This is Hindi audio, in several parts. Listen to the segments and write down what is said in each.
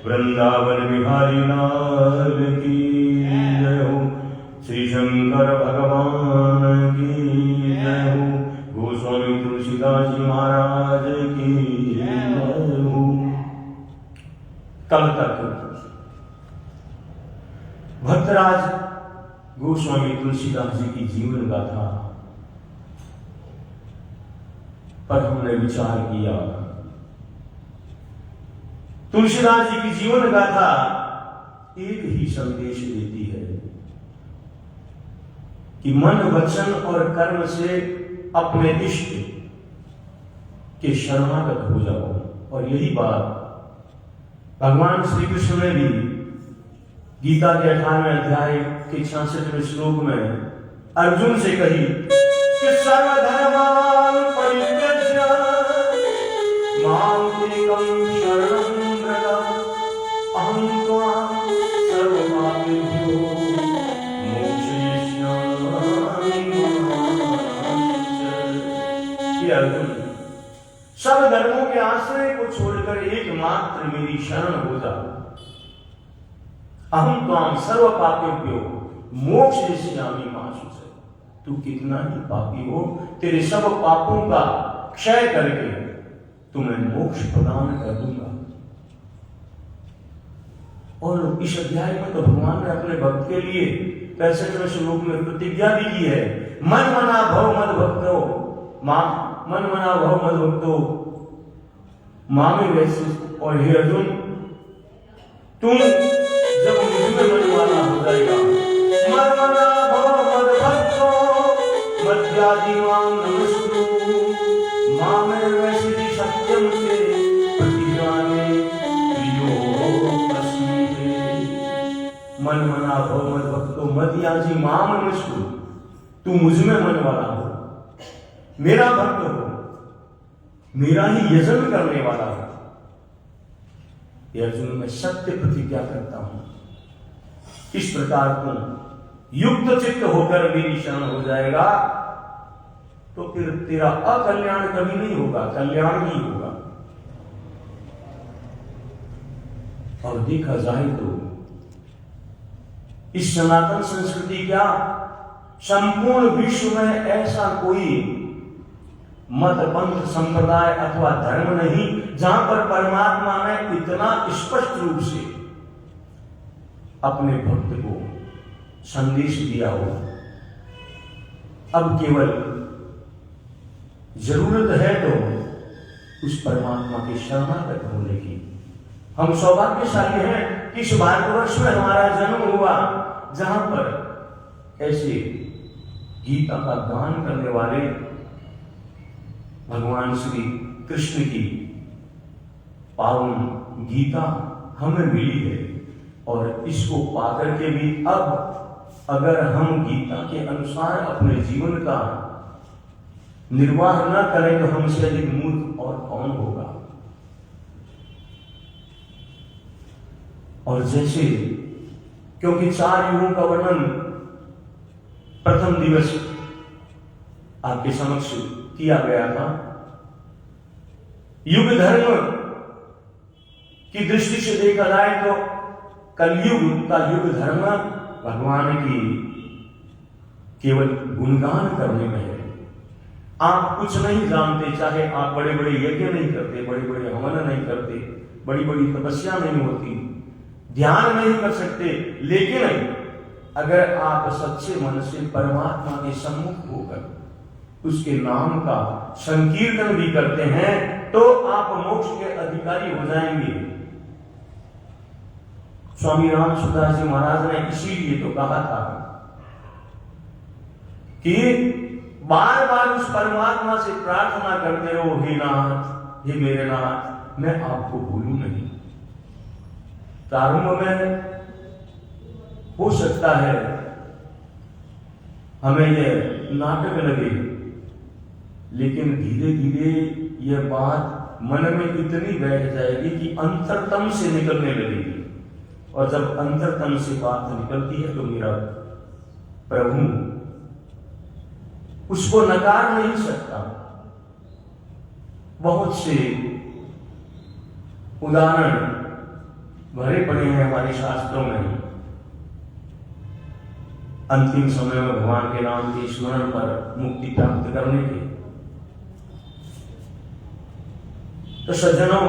वृंदावन बिहारी लाल की जय हो। श्री शंकर भगवान की जय हो। गोस्वामी तुलसीदास जी महाराज की जय हो। कल तक भक्तराज गोस्वामी तुलसीदास जी की जीवन गाथा पर हमने विचार किया। तुलसीदास जी की जीवन गाथा एक ही संदेश देती है कि मन, वचन और कर्म से अपने इष्ट के शरणागत हो जाओ। और यही बात भगवान श्री कृष्ण ने भी गीता के 18वें अध्याय के 66वें श्लोक में अर्जुन से कही कि सर्वधर्मान् परित्यज्य मां एकं शरणं व्रज अहं त्वां सर्वपापेभ्यो मोक्षयिष्यामि। अर्जुन, सब धर्मों के आश्रय को छोड़कर एकमात्र मेरी शरण हो जा। अहं त्वां सर्व पापेभ्यो मोक्षयिष्यामि मा शुचः। तू कितना ही पापी हो, तेरे सब पापों का क्षय करके तुम्हें मोक्ष प्रदान कर दूंगा। और इस अध्याय में तो भगवान ने अपने भक्त के लिए 65वें श्लोक में प्रतिज्ञा भी की है, मन मना भव मद भक्तो मां, मन मना भव मद भक्तो मामे वैसे। और हे अर्जुन, तुम जब मुझमें मन वाला हो जाएगा, मन मना भव मद भक्तो मध्यादि मां नमस्कुरु मामे वैसे सत्यम के प्रतिज्ञाने प्रियो प्रसीदे। मन मना भव मद भक्तो मध्यादि मां नमस्कुरु, तू मुझमें मन वाला हो, मेरा भक्त हो, मेरा ही यजन करने वाला हो। अर्जुन, मैं सत्य प्रतिज्ञा करता हूं, इस प्रकार तुम युक्त चित्त होकर मेरी शरण हो जाएगा तो फिर तेरा अकल्याण कभी नहीं होगा, कल्याण ही होगा। और देखा जाए तो इस सनातन संस्कृति क्या संपूर्ण विश्व में ऐसा कोई मत, पंथ, संप्रदाय अथवा धर्म नहीं जहां पर परमात्मा ने इतना स्पष्ट रूप से अपने भक्त को संदेश दिया हो। अब केवल जरूरत है तो उस परमात्मा के शरणागत होने की। हम सौभाग्यशाली हैं कि इस भारतवर्ष में हमारा जन्म हुआ जहां पर ऐसे गीता का गान करने वाले भगवान श्री कृष्ण की पावन गीता हमें मिली है। और इसको पाकर के भी अब अगर हम गीता के अनुसार अपने जीवन का निर्वाह न करें तो हमसे अधिक मूर्ख और कौन होगा। और जैसे क्योंकि 4 युगों का वर्णन प्रथम दिवस आपके समक्ष किया गया था। युग धर्म की दृष्टि से देखा जाए तो कलयुग का युग धर्म भगवान की केवल गुणगान करने में है। आप कुछ नहीं जानते, चाहे आप बड़े बड़े यज्ञ नहीं करते, बड़े बड़े हवन नहीं करते, बड़ी बड़ी तपस्या नहीं होती, ध्यान नहीं कर सकते, लेकिन अगर आप सच्चे मन से परमात्मा के सम्मुख होकर उसके नाम का संकीर्तन भी करते हैं तो आप मोक्ष के अधिकारी हो जाएंगे। स्वामी राम सुदास जी महाराज ने इसीलिए तो कहा था कि बार बार उस परमात्मा से प्रार्थना करते रहो, हे नाथ, हे मेरे नाथ, मैं आपको भूलूं नहीं। प्रारंभ में हो सकता है हमें यह नाटक लगे, लेकिन धीरे धीरे यह बात मन में इतनी बैठ जाएगी कि अंतरतम से निकलने लगेगी। और जब अंतरतम से बात निकलती है तो मेरा प्रभु उसको नकार नहीं सकता। बहुत से उदाहरण भरे पड़े हैं हमारे शास्त्रों में। अंतिम समय में भगवान के नाम के स्मरण पर मुक्ति प्राप्त करने के। तो सज्जनों,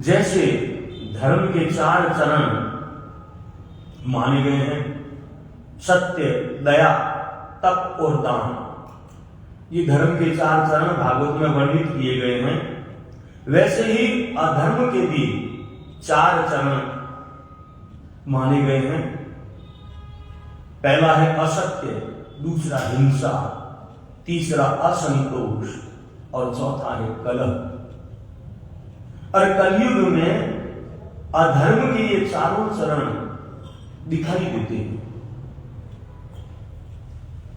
जैसे धर्म के 4 चरण माने गए हैं, सत्य, दया, तप और दान, ये धर्म के 4 चरण भागवत में वर्णित किए गए हैं। वैसे ही अधर्म के भी 4 चरण माने गए हैं। पहला है असत्य, दूसरा हिंसा, तीसरा असंतोष और चौथा है कलह। और कलयुग में अधर्म के ये 4 चरण दिखाई देते हैं।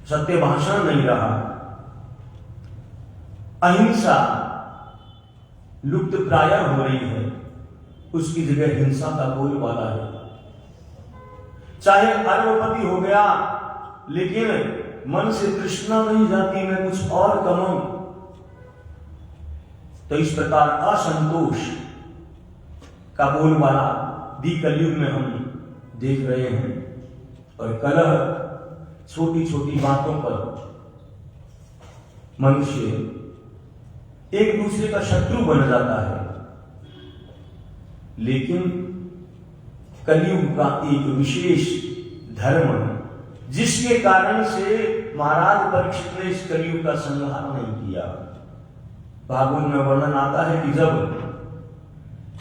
सत्य भाषण नहीं रहा, अहिंसा लुप्त प्राय हो रही है, उसकी जगह हिंसा का बोलबाला है। चाहे अरबपति हो गया, लेकिन मन से तृष्णा नहीं जाती, मैं कुछ और कमाऊं। तो इस प्रकार असंतोष का बोलबाला भी कलयुग में हम देख रहे हैं। और कलह, छोटी छोटी बातों पर मनुष्य एक दूसरे का शत्रु बन जाता है। लेकिन कलयुग का एक विशेष धर्म, जिसके कारण से महाराज परीक्षित ने इस कलयुग का संहार नहीं किया। भागवत में वर्णन आता है कि जब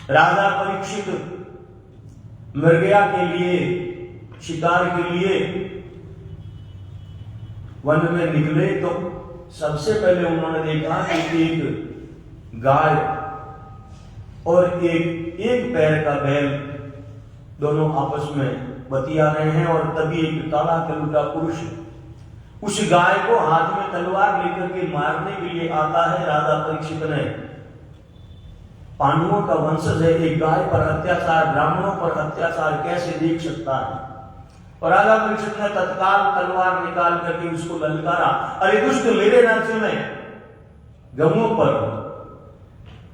राजा परीक्षित मृगया के लिए, शिकार के लिए वन में निकले तो सबसे पहले उन्होंने देखा कि एक गाय और एक पैर का बैल दोनों आपस में बतिया रहे हैं। और तभी एक काला कलूटा पुरुष उस गाय को हाथ में तलवार लेकर के मारने के लिए आता है। राजा परीक्षित ने, पांडवों का वंशज है, एक गाय पर अत्याचार, ब्राह्मणों पर अत्याचार कैसे देख सकता है। और राजा परीक्षित ने तत्काल तलवार निकाल करके उसको ललकारा, अरे दुष्ट, मेरे राज्य में गौओं पर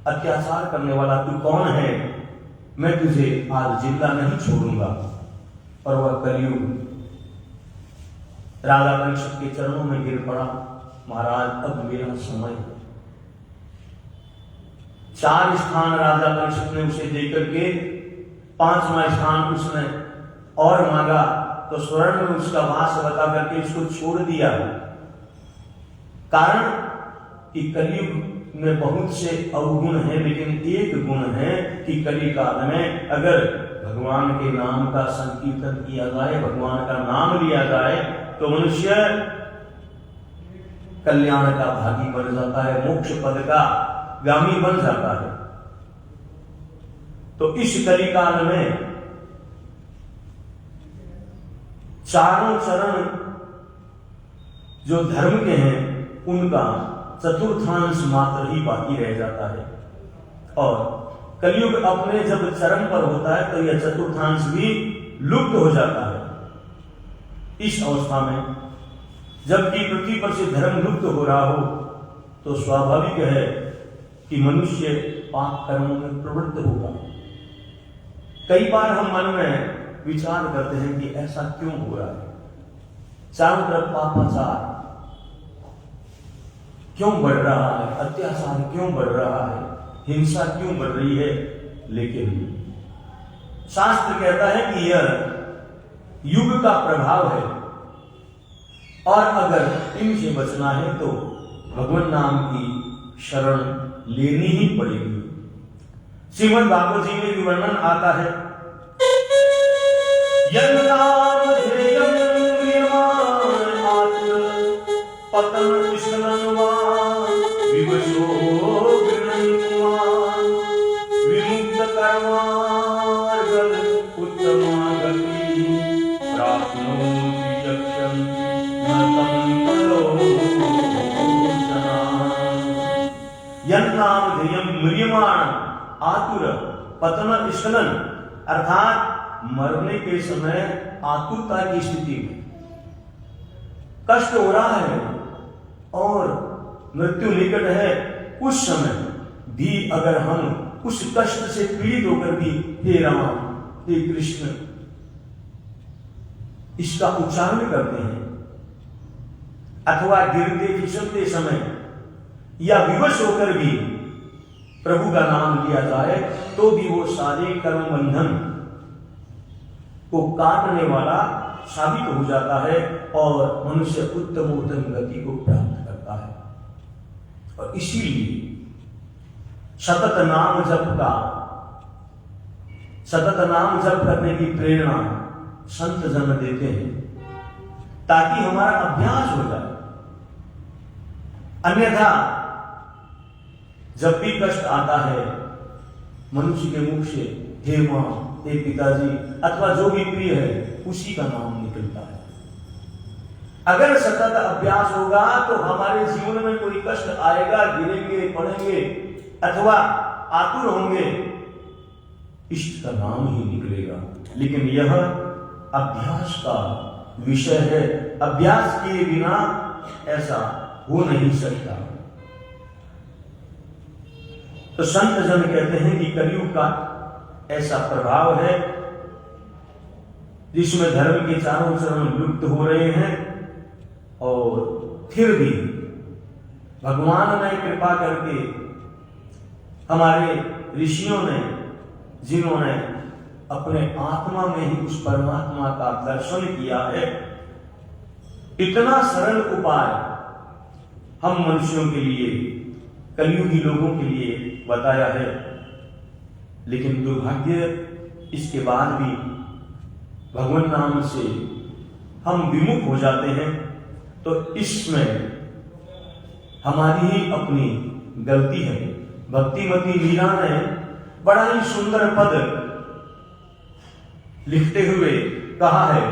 अत्याचार करने वाला तू कौन है? मैं तुझे आज जिंदा नहीं छोड़ूंगा। और वह कलयुग राजा परीक्षित के चरणों में गिर पड़ा, महाराज अब मेरा समय है। 4 स्थान राजा परीक्षित ने उसे देकर के 5वां स्थान उसने और मांगा तो स्वर्ण में उसका वास बता करके उसको छोड़ दिया। कारण कि कलयुग में बहुत से अवगुण हैं, लेकिन एक गुण है कि कलिकाल में अगर भगवान के नाम का संकीर्तन किया जाए, भगवान का नाम लिया जाए, तो मनुष्य कल्याण का भागी बन जाता है, मोक्ष पद का गामी बन जाता है। तो इस कलिकाल में चारों चरण जो धर्म के हैं उनका चतुर्थांश मात्र ही बाकी रह जाता है, और कलयुग अपने जब चरम पर होता है तो यह चतुर्थांश भी लुप्त हो जाता है। इस अवस्था में जबकि पृथ्वी पर से धर्म लुप्त हो रहा हो तो स्वाभाविक है कि मनुष्य पाप कर्मों में प्रवृत्त होगा। कई बार हम मन में विचार करते हैं कि ऐसा क्यों हो रहा है, चारों तरफ पापाचार क्यों बढ़ रहा है, अत्याचार क्यों बढ़ रहा है, हिंसा क्यों बढ़ रही है। लेकिन शास्त्र कहता है कि यह युग का प्रभाव है, और अगर इनसे बचना है तो भगवान नाम की शरण लेनी ही पड़ेगी। श्रीमद् भागवत जी में भी वर्णन आता है, आतुर पतन स्खलन, अर्थात मरने के समय आतुरता की स्थिति में कष्ट हो रहा है और मृत्यु निकट है, उस समय भी अगर हम उस कष्ट से पीड़ित होकर भी हे राम हे कृष्ण इसका उच्चारण करते हैं, अथवा गिरते फिसलते समय या विवश होकर भी प्रभु का नाम लिया जाए तो भी वो सारे कर्म बंधन को काटने वाला साबित हो जाता है और मनुष्य उत्तम गति को प्राप्त करता है। और इसीलिए सतत नाम जप करने की प्रेरणा संत जन देते हैं ताकि हमारा अभ्यास हो जाए। अन्यथा जब भी कष्ट आता है मनुष्य के मुख से हे मां हे पिताजी अथवा जो भी प्रिय है उसी का नाम निकलता है। अगर सतत अभ्यास होगा तो हमारे जीवन में कोई कष्ट आएगा, गिरेंगे पड़ेंगे अथवा आतुर होंगे, इष्ट का नाम ही निकलेगा। लेकिन यह अभ्यास का विषय है, अभ्यास किए बिना ऐसा हो नहीं सकता। तो संत जन कहते हैं कि कलयुग का ऐसा प्रभाव है जिसमें धर्म के चारों चरण लुप्त हो रहे हैं, और फिर भी भगवान ने कृपा करके हमारे ऋषियों ने जिन्होंने अपने आत्मा में ही उस परमात्मा का दर्शन किया है, इतना सरल उपाय हम मनुष्यों के लिए, कलयुगी लोगों के लिए बताया है। लेकिन दुर्भाग्य इसके बाद भी भगवान नाम से हम विमुख हो जाते हैं, तो इसमें हमारी ही अपनी गलती है। भक्तिमती मीरा ने बड़ा ही सुंदर पद लिखते हुए कहा है,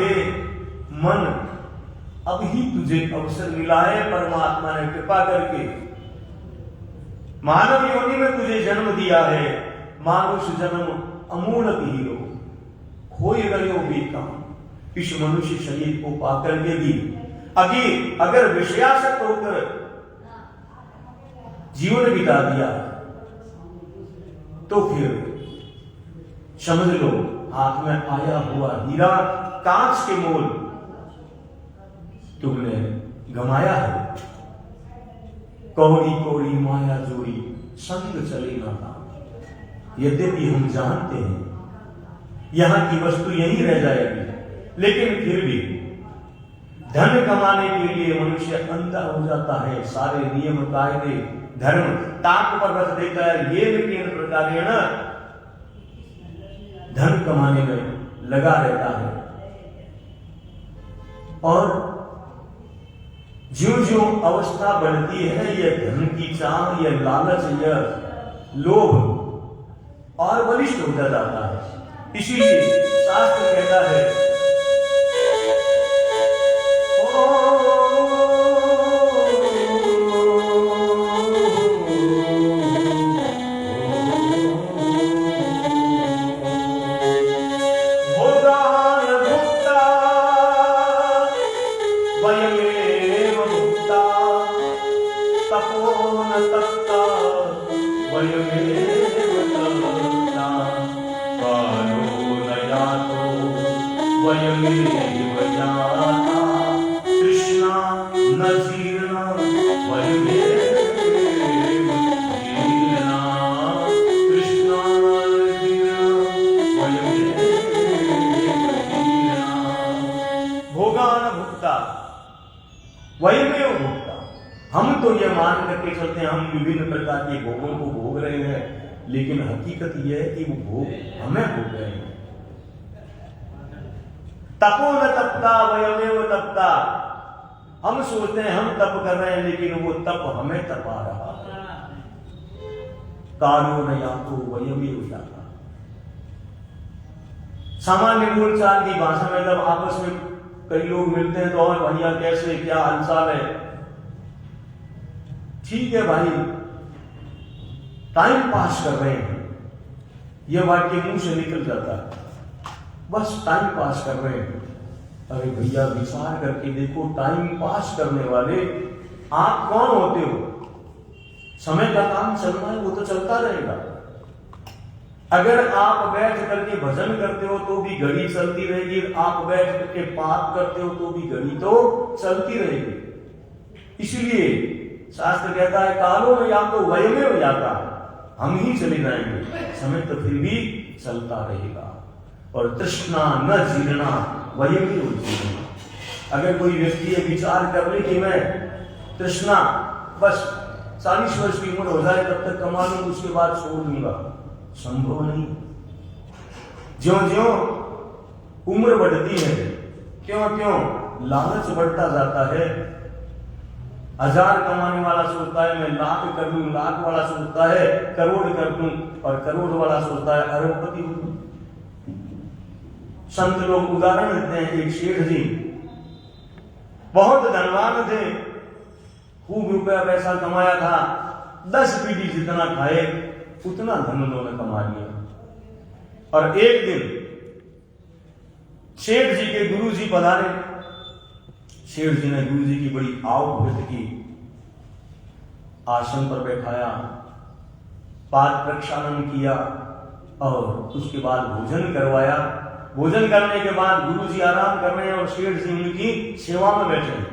हे मन, अब ही तुझे अवसर मिला है, परमात्मा ने कृपा करके मानव योनि में तुझे जन्म दिया है। मानुष जन्म अमूलक हीरो, खोई गयो बेका इस मनुष्य शरीर को पाकर के भी अगर विषयासक्त होकर जीवन बिता दिया तो फिर समझ लो हाथ में आया हुआ हीरा कांच के मोल तुमने गमाया है। कौड़ी कौड़ी माया जोड़ी संग चले ना था। यद्यपि हम जानते हैं यहां की वस्तु यहीं रह जाएगी, लेकिन फिर भी धन कमाने के लिए मनुष्य अंधा हो जाता है। सारे नियम कायदे धर्म ताक पर रख देता है। ये लेकिन प्रकार ना धन कमाने में लगा रहता है, और ज्यों ज्यों अवस्था बढ़ती है यह धन की चाह, यह लालच, यह लोभ और बलिष्ठ होता जाता है। इसीलिए शास्त्र कहता है वयमेव भोक्ता। हम तो यह मान करके चलते हैं हम विभिन्न प्रकार के भोगों को भोग रहे हैं, लेकिन हकीकत यह है कि वो भोग हमें भोग रहे हैं। तपो न तपता वयमेव तपता। हम सोचते हैं हम तप कर रहे हैं, लेकिन वो तप हमें तपा रहा है। कालो न यातो वयमेव याता। सामान्य बोलचाल की भाषा में जब आपस में कई लोग मिलते हैं तो और भैया कैसे, क्या हालचाल है, ठीक है भाई, टाइम पास कर रहे हैं, यह वाक्य मुंह से निकल जाता है, बस टाइम पास कर रहे हैं। अरे भैया विचार करके देखो, टाइम पास करने वाले आप कौन होते हो? समय का काम चलना है, वो तो चलता रहेगा। अगर आप बैठ करके भजन करते हो तो भी घड़ी चलती रहेगी, आप बैठ करके पाप करते हो तो भी घड़ी तो चलती रहेगी। इसलिए शास्त्र कहता है कालो में या तो वयमेव हो जाता, हम ही चले जाएंगे, समय तो फिर भी चलता रहेगा। और तृष्णा न जीर्णा वयमेव जीर्णा। अगर कोई व्यक्ति ये विचार कर ले कि मैं तृष्णा बस 40 वर्ष की उम्र हो जाए तब तक कमा लूं, उसके बाद छोड़ दूंगा, संभव नहीं। ज्यों ज्यों उम्र बढ़ती है क्यों क्यों लालच बढ़ता जाता है। 1000 कमाने वाला सोचता है मैं लाख कर लूं, लाख वाला सोचता है करोड़ कर दूं, और करोड़ वाला सोचता है अरबपति हो दूं। संत लोग उदाहरण देते हैं, एक शेठ जी बहुत धनवान थे, खूब रुपया पैसा कमाया था, 10 पीढ़ी जितना खाए उतना धन उन्होंने कमा लिया। और एक दिन शेठ जी के गुरु जी पधारे। शेठ जी ने गुरु जी की बड़ी आव व्यक्त की, आसन पर बैठाया, पाद प्रक्षालन किया और उसके बाद भोजन करवाया। भोजन करने के बाद गुरु जी आराम कर रहे हैं और शेठ जी उनकी सेवा में बैठे हैं।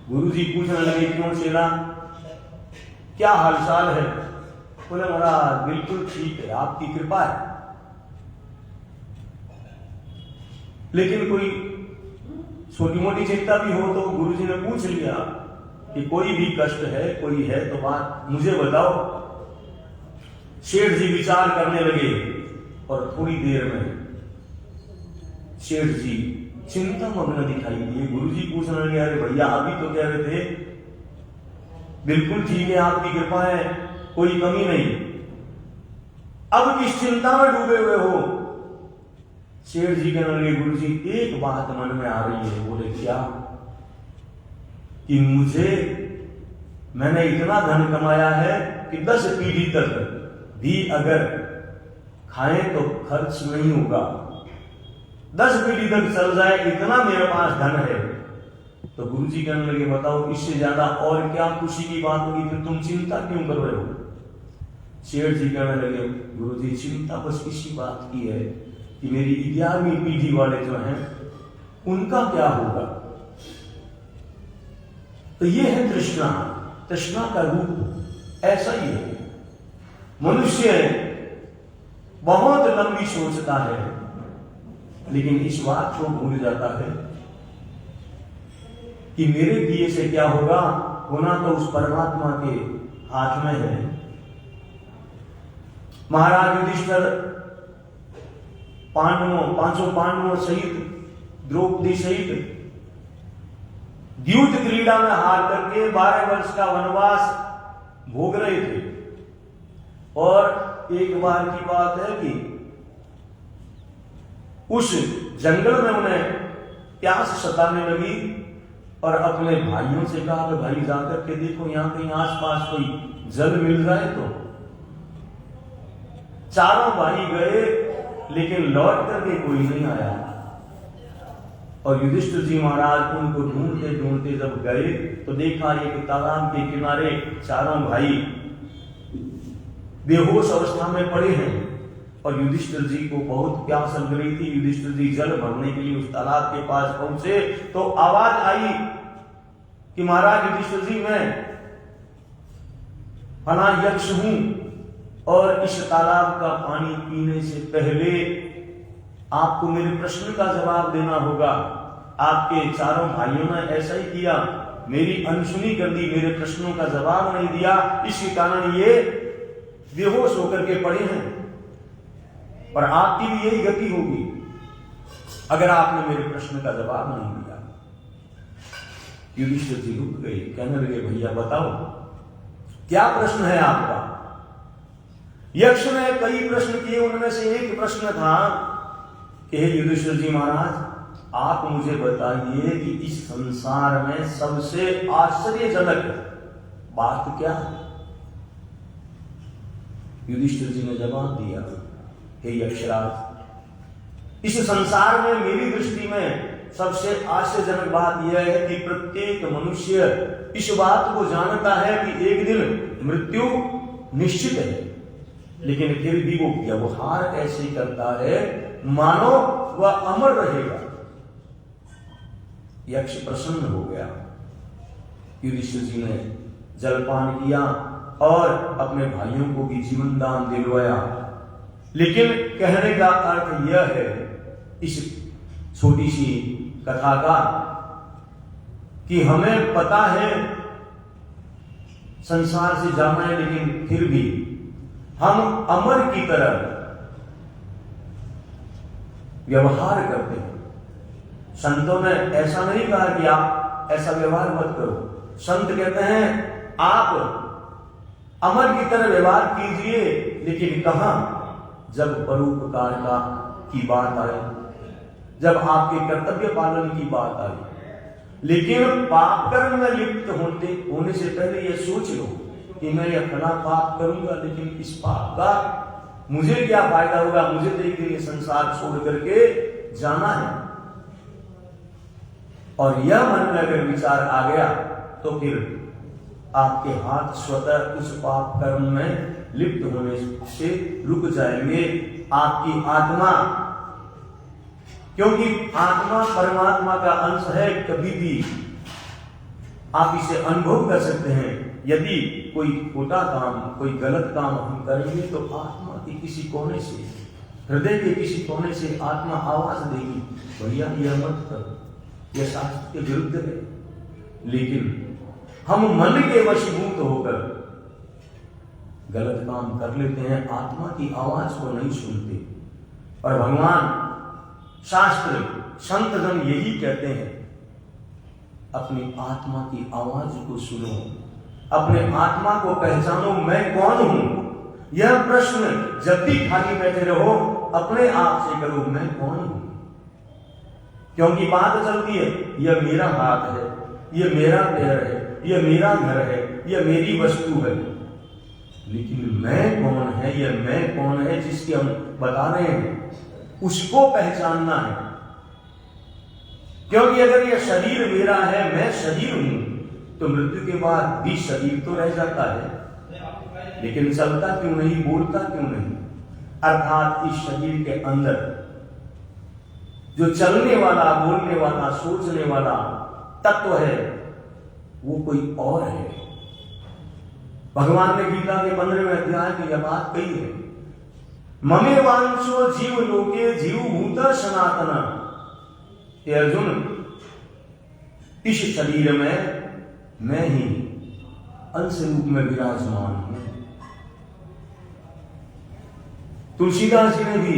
गुरु जी पूछने लगे क्यों चेला, क्या हालचाल है? बोले महाराज बिल्कुल ठीक है, आपकी कृपा है। लेकिन कोई छोटी मोटी चिंता भी हो तो गुरुजी ने पूछ लिया कि कोई भी कष्ट है, कोई है तो बात मुझे बताओ। शेठ जी विचार करने लगे और थोड़ी देर में शेठ जी चिंता मग्न दिखाई दिए। गुरुजी पूछने लगे अरे भैया अभी तो कह रहे थे बिल्कुल ठीक है, आपकी कृपा है, कोई कमी नहीं, अब किस चिंता में डूबे हुए हो? शेठ जी कहने लगे, गुरु जी एक बात मन में आ रही है। बोले क्या? कि मैंने इतना धन कमाया है कि 10 पीढ़ी तक भी अगर खाएं तो खर्च नहीं होगा, 10 पीढ़ी तक चल जाए, इतना मेरे पास धन है। तो गुरु जी कहने लगे, बताओ इससे ज्यादा और क्या खुशी की बात होगी, फिर तुम चिंता क्यों कर रहे हो? शेठ जी कहने लगे, गुरु जी चिंता बस इसी बात की है कि मेरी 11वीं पीढ़ी वाले जो हैं उनका क्या होगा। तो ये है तृष्णा। तृष्णा का रूप ऐसा ही है। मनुष्य बहुत लंबी सोचता है, लेकिन इस बात को भूल जाता है कि मेरे किए से क्या होगा, होना तो उस परमात्मा के हाथ में है। महाराज युधिष्ठिर पांचों पांडवों सहित, द्रौपदी सहित द्यूत क्रीड़ा में हार करके 12 वर्ष का वनवास भोग रहे थे। और एक बार की बात है कि उस जंगल में उन्हें प्यास सताने लगी और अपने भाइयों से कहा कि भाई जाकर के देखो यहां कहीं आसपास कोई जल मिल जाए तो। चारों भाई गए, लेकिन लौट करके कोई नहीं आया। और युधिष्ठिर जी महाराज उनको ढूंढते ढूंढते जब गए तो देखा एक तालाब के किनारे चारों भाई बेहोश अवस्था में पड़े हैं। और युधिष्ठिर जी को बहुत प्यास लग रही थी। युधिष्ठिर जी जल भरने के लिए उस तालाब के पास पहुंचे तो आवाज आई कि महाराज युधिष्ठिर जी, मैं फला यक्ष हूं और इस तालाब का पानी पीने से पहले आपको मेरे प्रश्न का जवाब देना होगा। आपके चारों भाइयों ने ऐसा ही किया, मेरी अनसुनी कर दी, मेरे प्रश्नों का जवाब नहीं दिया, इसके कारण ये बेहोश होकर के पड़े हैं। और आपकी भी यही गति होगी अगर आपने मेरे प्रश्न का जवाब नहीं दिया। युधिष्ठिर जी रुक गए, कहने लगे, भैया बताओ क्या प्रश्न है आपका? यक्ष ने कई प्रश्न किए, उनमें से एक प्रश्न था कि हे युधिष्ठिर जी महाराज, आप मुझे बताइए कि इस संसार में सबसे आश्चर्यजनक बात क्या है? युधिष्ठिर जी ने जवाब दिया, हे यक्षराज, इस संसार में मेरी दृष्टि में सबसे आश्चर्यजनक बात यह है कि प्रत्येक मनुष्य इस बात को जानता है कि एक दिन मृत्यु निश्चित है, लेकिन फिर भी वो व्यवहार ऐसे करता है मानो वह अमर रहेगा। यक्ष प्रसन्न हो गया। युधिष्ठिर जी ने जलपान किया और अपने भाइयों को भी जीवन दान दिलवाया। लेकिन कहने का अर्थ यह है इस छोटी सी कथा का कि हमें पता है संसार से जाना है, लेकिन फिर भी हम अमर की तरह व्यवहार करते हैं। संतों ने ऐसा नहीं कहा कि आप ऐसा व्यवहार मत करो। संत कहते हैं आप अमर की तरह व्यवहार कीजिए, लेकिन कहां? जब परोपकार का की बात आए, जब आपके कर्तव्य पालन की बात आए। लेकिन पाप कर्म में लिप्त होने से पहले यह सोच लो कि मैं यह फला पाप करूंगा, लेकिन इस पाप का मुझे क्या फायदा होगा? मुझे तो एक दिन संसार छोड़ करके जाना है। और यह मन में अगर विचार आ गया तो फिर आपके हाथ स्वतः उस पाप कर्म में लिप्त होने से रुक जाएंगे। आपकी आत्मा, क्योंकि आत्मा परमात्मा का अंश है, कभी भी आप इसे अनुभव कर सकते हैं। यदि कोई खोटा काम, कोई गलत काम हम करेंगे तो आत्मा के किसी कोने से, हृदय के किसी कोने से आत्मा आवाज देगी, भैया यह मत करो, यह शास्त्र के विरुद्ध है। लेकिन हम मन के वशीभूत होकर गलत काम कर लेते हैं, आत्मा की आवाज को नहीं सुनते। और भगवान, शास्त्र, संतजन यही कहते हैं, अपनी आत्मा की आवाज को सुनो, अपने आत्मा को पहचानो, मैं कौन हूं। यह प्रश्न जब भी खाली बैठे रहो अपने आप से करो, मैं कौन हूं। क्योंकि बात चलती है, यह मेरा हाथ है, यह मेरा पैर है, यह मेरा घर है, यह मेरी वस्तु है। लेकिन मैं कौन है, यह मैं कौन है जिसके हम बता रहे हैं, उसको पहचानना है। क्योंकि अगर यह शरीर मेरा है, मैं शरीर हूं, तो मृत्यु के बाद भी शरीर तो रह जाता है, लेकिन चलता क्यों नहीं, बोलता क्यों नहीं। अर्थात इस शरीर के अंदर जो चलने वाला, बोलने वाला, सोचने वाला तत्व है, वो कोई और है। भगवान ने गीता के 15वें अध्याय में यह बात कही है, ममे वांचो जीव लोके जीव भूत सनातना। हे अर्जुन, इस शरीर में मैं ही अंश रूप में विराजमान हूं। तुलसीदास जी ने भी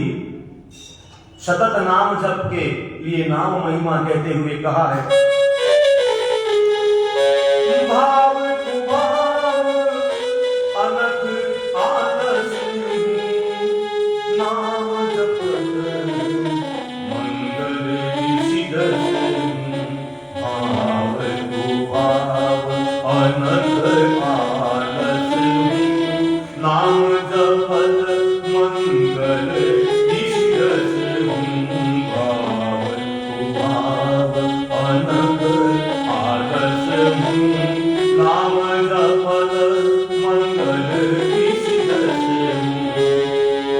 सतत नाम जप के लिए नाम महिमा कहते हुए कहा है, भाव कुभाव अनक आलस नाम जपत मंगल सिद्धि। भाव कुभाव अनक आलस नाम जपत मंगल सिद्धि। भाव कुभाव अनक आलस नाम जपत मंगल सिद्धि।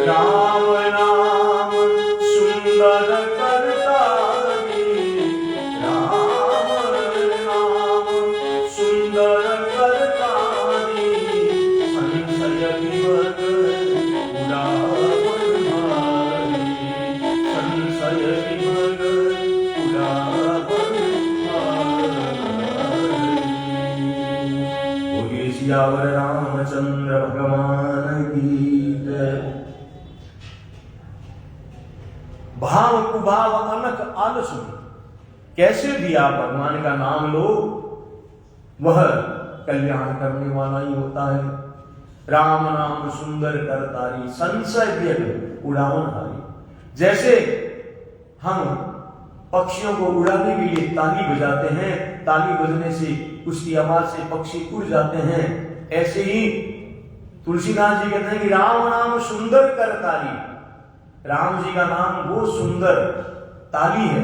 राम नाम सुंदर करतारी, राम नाम सुंदर करतारी। संशय विवर्ग उड़ावन भारी, संशय विवर्ग उड़ावन भारी। बोलिए सियावर रामचंद्र भगवान की जय। भाव कुभाव अनक आलस, कैसे भी आप भगवान का नाम लो, वह कल्याण करने वाला ही होता है। राम नाम सुंदर करतारी, संशय व्यग उड़ावन हारी। जैसे हम पक्षियों को उड़ाने के लिए ताली बजाते हैं, ताली बजने से उसकी आवाज से पक्षी उड़ जाते हैं, ऐसे ही तुलसीदास जी कहते हैं कि राम नाम सुंदर करतारी। राम जी का नाम वो सुंदर ताली है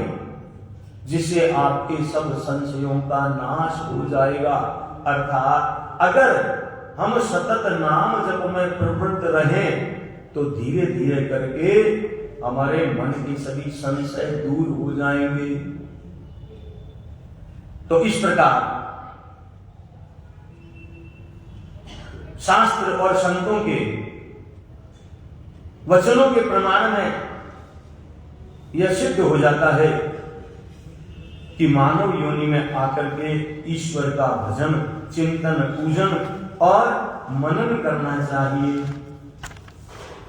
जिससे आपके सब संशयों का नाश हो जाएगा। अर्थात अगर हम सतत नाम जप में प्रवृत्त रहें तो धीरे धीरे करके हमारे मन के सभी संशय दूर हो जाएंगे। तो इस प्रकार शास्त्र और संतों के वचनों के प्रमाण में यह सिद्ध हो जाता है कि मानव योनि में आकर के ईश्वर का भजन, चिंतन, पूजन और मनन करना चाहिए।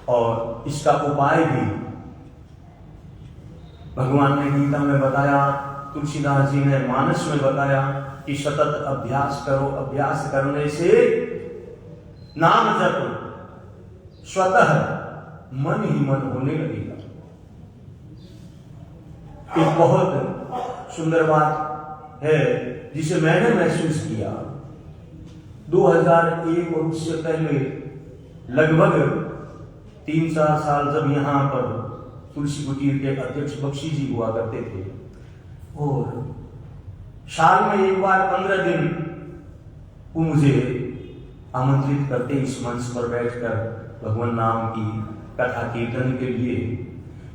और इसका उपाय भी भगवान ने गीता में बताया, तुलसीदास जी ने मानस में बताया कि सतत अभ्यास करो। अभ्यास करने से नाम जप स्वतः मन ही मन होने लगेगा। एक बहुत सुंदर बात है जिसे मैंने महसूस किया। 2001 और उससे पहले लगभग 3-4 साल जब यहाँ पर तुलसी कुटीर के अध्यक्ष बख्शी जी हुआ करते थे, और साल में एक बार 15 दिन वो मुझे आमंत्रित करते इस मंच पर बैठकर भगवान नाम की कथा कीर्तन के लिए।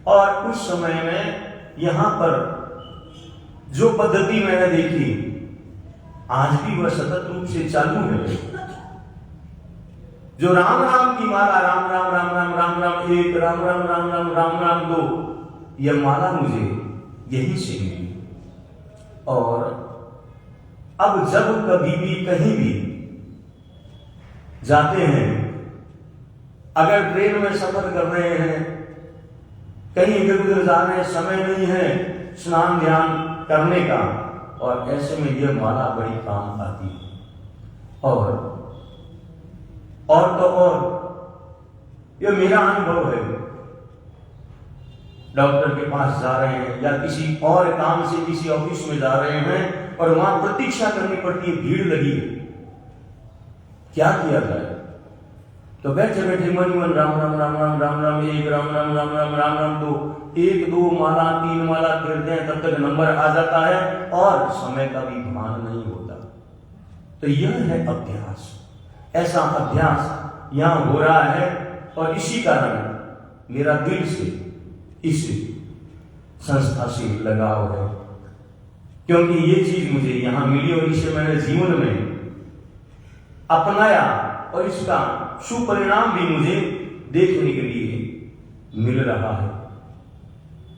और उस समय में यहाँ पर जो पद्धति मैंने देखी, आज भी वह सतत रूप से चालू है। जो राम राम की माला, राम राम राम राम राम राम एक, राम राम राम राम राम राम दो, यह माला मुझे यही से मिली। और अब जब कभी भी कहीं भी जाते हैं, अगर ट्रेन में सफर कर रहे हैं, कहीं इधर उधर जा रहे हैं, समय नहीं है स्नान ध्यान करने का, और ऐसे में यह माला बड़ी काम आती है। और तो और यह मेरा अनुभव है डॉक्टर के पास जा रहे हैं या किसी और काम से किसी ऑफिस में जा रहे हैं और वहां प्रतीक्षा करनी पड़ती है, भीड़ लगी है, क्या किया जाए? तो बैठे बैठे मन मन राम राम राम राम राम राम एक, राम राम राम राम राम राम दो, 1 2 माला 3 माला फिरते हैं, तब तक नंबर आ जाता है और समय का भी भान नहीं होता। तो यह है अभ्यास। ऐसा अभ्यास यहां हो रहा है और इसी कारण मेरा दिल से इस संस्था से लगाव है, क्योंकि ये चीज मुझे यहां मिली और इसे मैंने जीवन में अपनाया और इसका सुपरिणाम भी मुझे देखने के लिए मिल रहा है।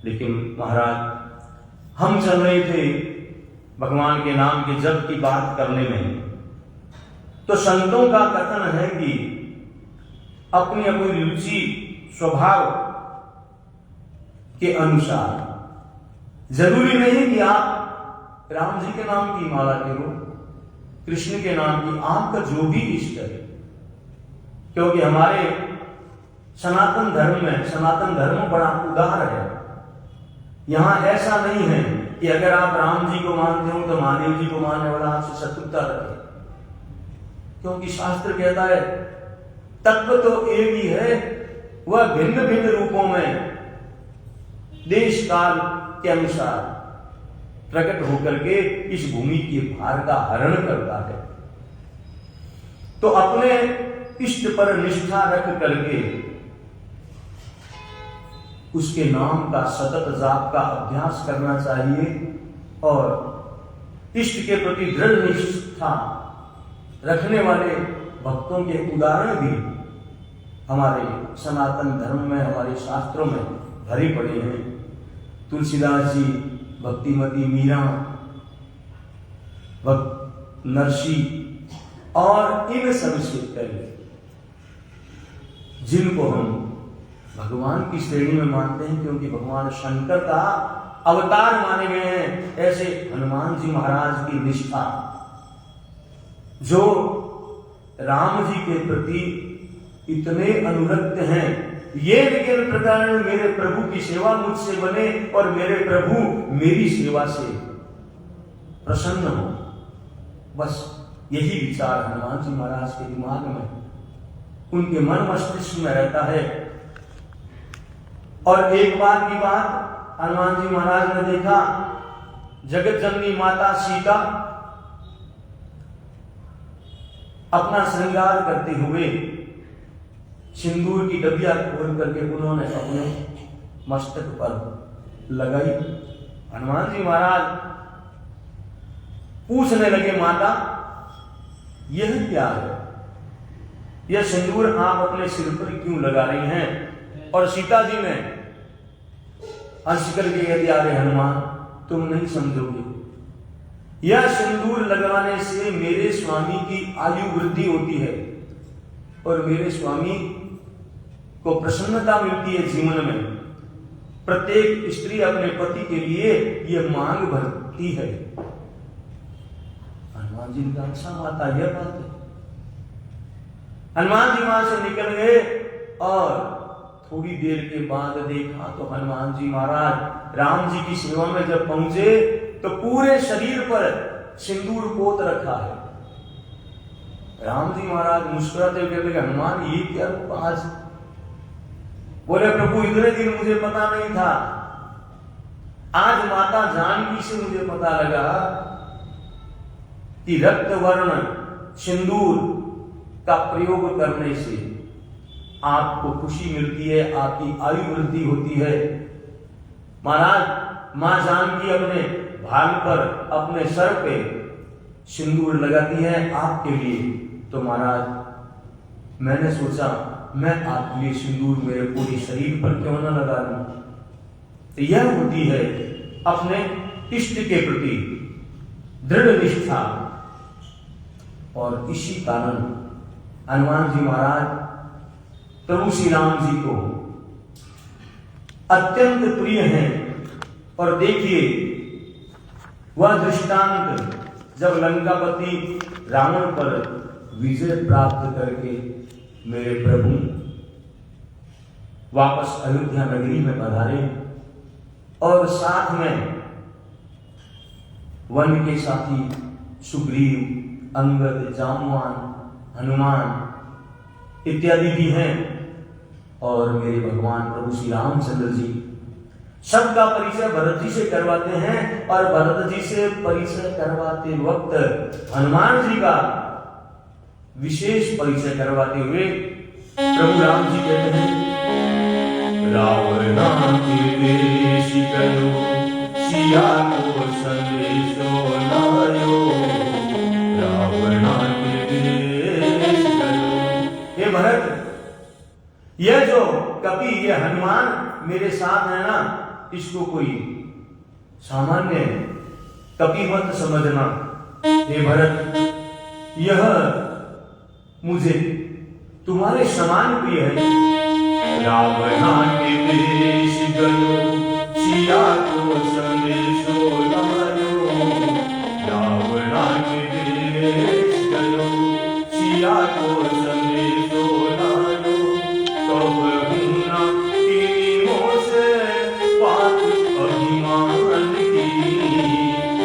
लेकिन महाराज, हम चल रहे थे भगवान के नाम के जप की बात करने में, तो संतों का कथन है कि अपनी अपनी रुचि स्वभाव के अनुसार, जरूरी नहीं कि आप राम जी के नाम की माला करो, कृष्ण के नाम की, आपका जो भी इष्ट है। क्योंकि हमारे सनातन धर्म में, सनातन धर्म बड़ा उदार है। यहां ऐसा नहीं है कि अगर आप राम जी को मानते हो तो महादेव जी को मानने वाला आपसे शत्रुता रखे, क्योंकि शास्त्र कहता है तत्व तो एक ही है, वह भिन्न भिन्न रूपों में देश काल के अनुसार प्रकट होकर के इस भूमि के भार का हरण करता है। तो अपने इष्ट पर निष्ठा रख करके उसके नाम का सतत जाप का अभ्यास करना चाहिए और इष्ट के प्रति दृढ़ निष्ठा रखने वाले भक्तों के उदाहरण भी हमारे सनातन धर्म में, हमारे शास्त्रों में भरे पड़े हैं। तुलसीदास जी, भक्तिमती मीरा, नरसी और इन सब से पहले जिनको हम भगवान की श्रेणी में मानते हैं, क्योंकि भगवान शंकर का अवतार माने गए हैं, ऐसे हनुमान जी महाराज की निष्ठा, जो राम जी के प्रति इतने अनुरक्त हैं, ये विज्ञान प्रकार मेरे प्रभु की सेवा मुझसे बने और मेरे प्रभु मेरी सेवा से प्रसन्न हो। बस यही विचार हनुमान जी महाराज के दिमाग में, उनके मन मस्तिष्क में रहता है। और एक बार की बात, हनुमान जी महाराज ने देखा जगत जननी माता सीता अपना श्रृंगार करते हुए सिंदूर की डबिया खोल करके उन्होंने अपने मस्तक पर लगाई। हनुमान जी महाराज पूछने लगे, माता यह क्या है? यह सिंदूर आप अपने सिर पर क्यों लगा रही हैं? और सीता जी ने हंस करके कह दिया, अरे हनुमान, तुम नहीं समझोगे, यह सिंदूर लगाने से मेरे स्वामी की आयु वृद्धि होती है और मेरे स्वामी को प्रसन्नता मिलती है जीवन में। प्रत्येक स्त्री अपने पति के लिए यह मांग भरती है। हनुमान जी का अच्छा माता, यह बात है। हनुमान जी वहां से निकल गए और थोड़ी देर के बाद देखा तो हनुमान जी महाराज राम जी की सेवा में जब पहुंचे तो पूरे शरीर पर सिंदूर पोत रखा है। राम जी महाराज मुस्कुराते हुए कहते, हनुमान ये क्या रूप आज? बोले, प्रभु इतने दिन मुझे पता नहीं था, आज माता जानकी से मुझे पता लगा कि रक्त वर्ण सिंदूर का प्रयोग करने से आपको खुशी मिलती है, आपकी आयु वृद्धि होती है। महाराज, मां जानकी अपने भाग पर, अपने सर पे सिंदूर लगाती है आपके लिए। तो महाराज मैंने सोचा मैं आपके लिए सिंदूर मेरे पूरे शरीर पर क्यों न लगा लूं। तो यह होती है अपने इष्ट के प्रति दृढ़ निष्ठा। और इसी कारण हनुमान जी महाराज प्रभु श्री राम जी को अत्यंत प्रिय हैं। और देखिए वह दृष्टांत जब लंकापति रावण पर विजय प्राप्त करके मेरे प्रभु वापस अयोध्या नगरी में पधारे और साथ में वन के साथी सुग्रीव, अंगद, जामवान, हनुमान इत्यादि भी हैं, और मेरे भगवान प्रभु श्री रामचंद्र जी सबका परिचय भरत जी से करवाते हैं। और भरत जी से परिचय करवाते वक्त हनुमान जी का विशेष परिचय करवाते हुए प्रभु राम जी कहते हैं, रावण के देश गयो, सिया को संदेशो लायो, रावण के देश गयो। हे भरत, यह जो कपि, ये हनुमान मेरे साथ है ना, इसको कोई सामान्य कपि मत समझना। हे भरत, यह मुझे तुम्हारे समान प्रिय है। रावण के देश गयो, सिया को संदेशो लायो, रावण के देश गयो, सिया को संदेशो लायो, कब हुना तीनों से बात अभिमान की,